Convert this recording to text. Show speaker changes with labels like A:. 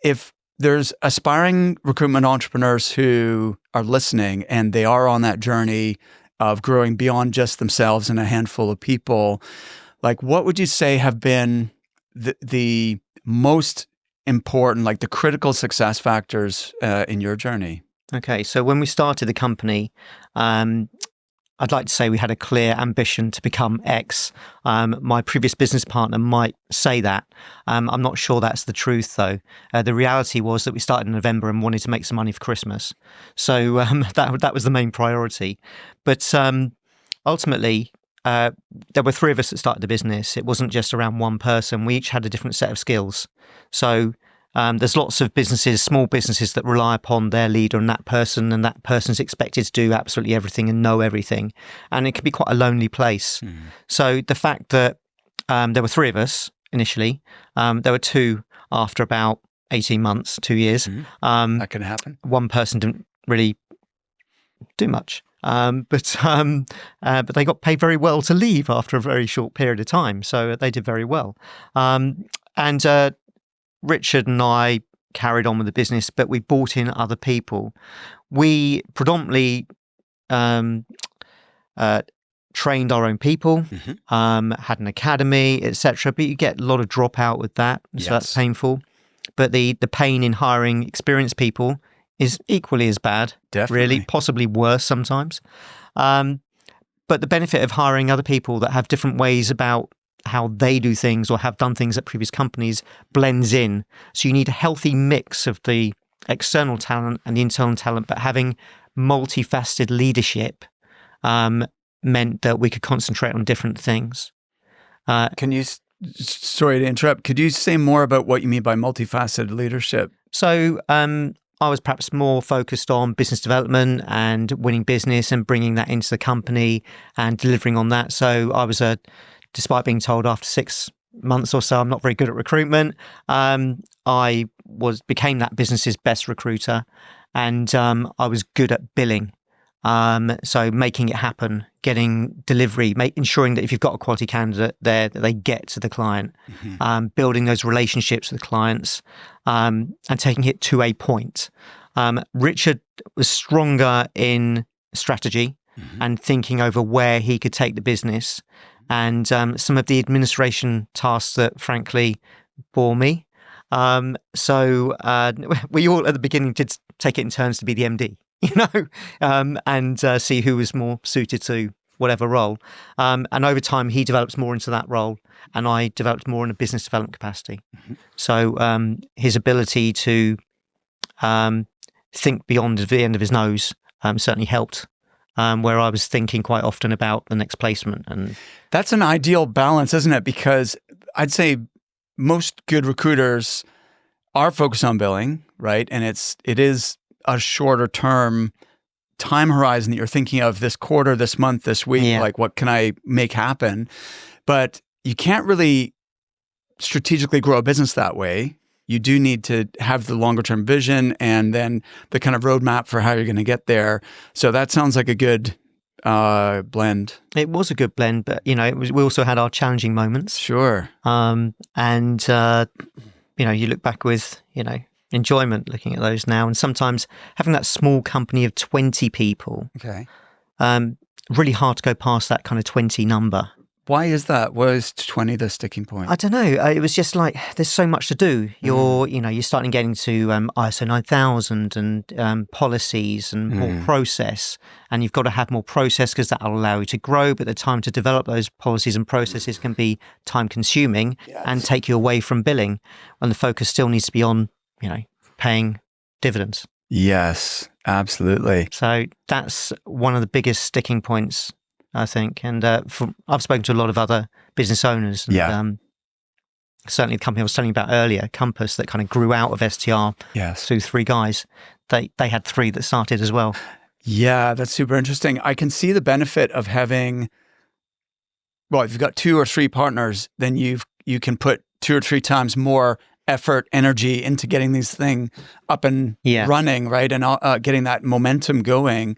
A: if there's aspiring recruitment entrepreneurs who are listening and they are on that journey of growing beyond just themselves and a handful of people, like what would you say have been the most important, like the critical success factors in your journey?
B: Okay, so when we started the company, I'd like to say we had a clear ambition to become X. My previous business partner might say that. I'm not sure that's the truth, though. The reality was that we started in November and wanted to make some money for Christmas. So that was the main priority. But ultimately, there were three of us that started the business. It wasn't just around one person. We each had a different set of skills. So there's lots of businesses, small businesses, that rely upon their leader and that person's expected to do absolutely everything and know everything. And it can be quite a lonely place. So the fact that there were three of us initially, there were two after about 18 months, 2 years.
A: That can happen.
B: One person didn't really do much. But they got paid very well to leave after a very short period of time. So they did very well. And Richard and I carried on with the business, but we brought in other people. We predominantly trained our own people, had an academy, etc. But you get a lot of dropout with that, so that's painful. But the pain in hiring experienced people is equally as bad, really, possibly worse sometimes. But the benefit of hiring other people that have different ways about how they do things or have done things at previous companies blends in. So you need a healthy mix of the external talent and the internal talent, but having multifaceted leadership meant that we could concentrate on different things.
A: Sorry to interrupt, could you say more about what you mean by multifaceted leadership?
B: So I was perhaps more focused on business development and winning business and bringing that into the company and delivering on that. So I was despite being told after 6 months or so I'm not very good at recruitment, I became that business's best recruiter, and I was good at billing. So making it happen, getting delivery, ensuring that if you've got a quality candidate there, that they get to the client, building those relationships with clients, and taking it to a point. Richard was stronger in strategy and thinking over where he could take the business, and some of the administration tasks that frankly bore me. So we all at the beginning did take it in turns to be the MD. And see who was more suited to whatever role. And over time, he developed more into that role, and I developed more in a business development capacity. So his ability to think beyond the end of his nose certainly helped, where I was thinking quite often about the next placement. And
A: that's an ideal balance, isn't it? Because I'd say most good recruiters are focused on billing, right? And it is a shorter term time horizon that you're thinking of, this quarter, this month, this week, like what can I make happen? But you can't really strategically grow a business that way. You do need to have the longer term vision and then the kind of roadmap for how you're going to get there. So that sounds like a good blend. It
B: was a good blend, but we also had our challenging moments.
A: Sure.
B: You look back with, enjoyment looking at those now, and sometimes having that small company of 20 people. Really hard to go past that kind of 20 number.
A: Why is that? Was 20 the sticking point?
B: I don't know. It was just like there's so much to do. You're starting getting to ISO 9000 and policies and more process, and you've got to have more process because that will allow you to grow. But the time to develop those policies and processes can be time consuming and take you away from billing, and the focus still needs to be on paying dividends.
A: Yes, absolutely.
B: So that's one of the biggest sticking points, I think. And I've spoken to a lot of other business owners. And, certainly the company I was telling you about earlier, Compass, that kind of grew out of STR through three guys. They had three that started as well.
A: Yeah, that's super interesting. I can see the benefit of having, if you've got 2 or 3 partners, then you can put 2 or 3 times more effort, energy into getting these things up and running, right? And getting that momentum going.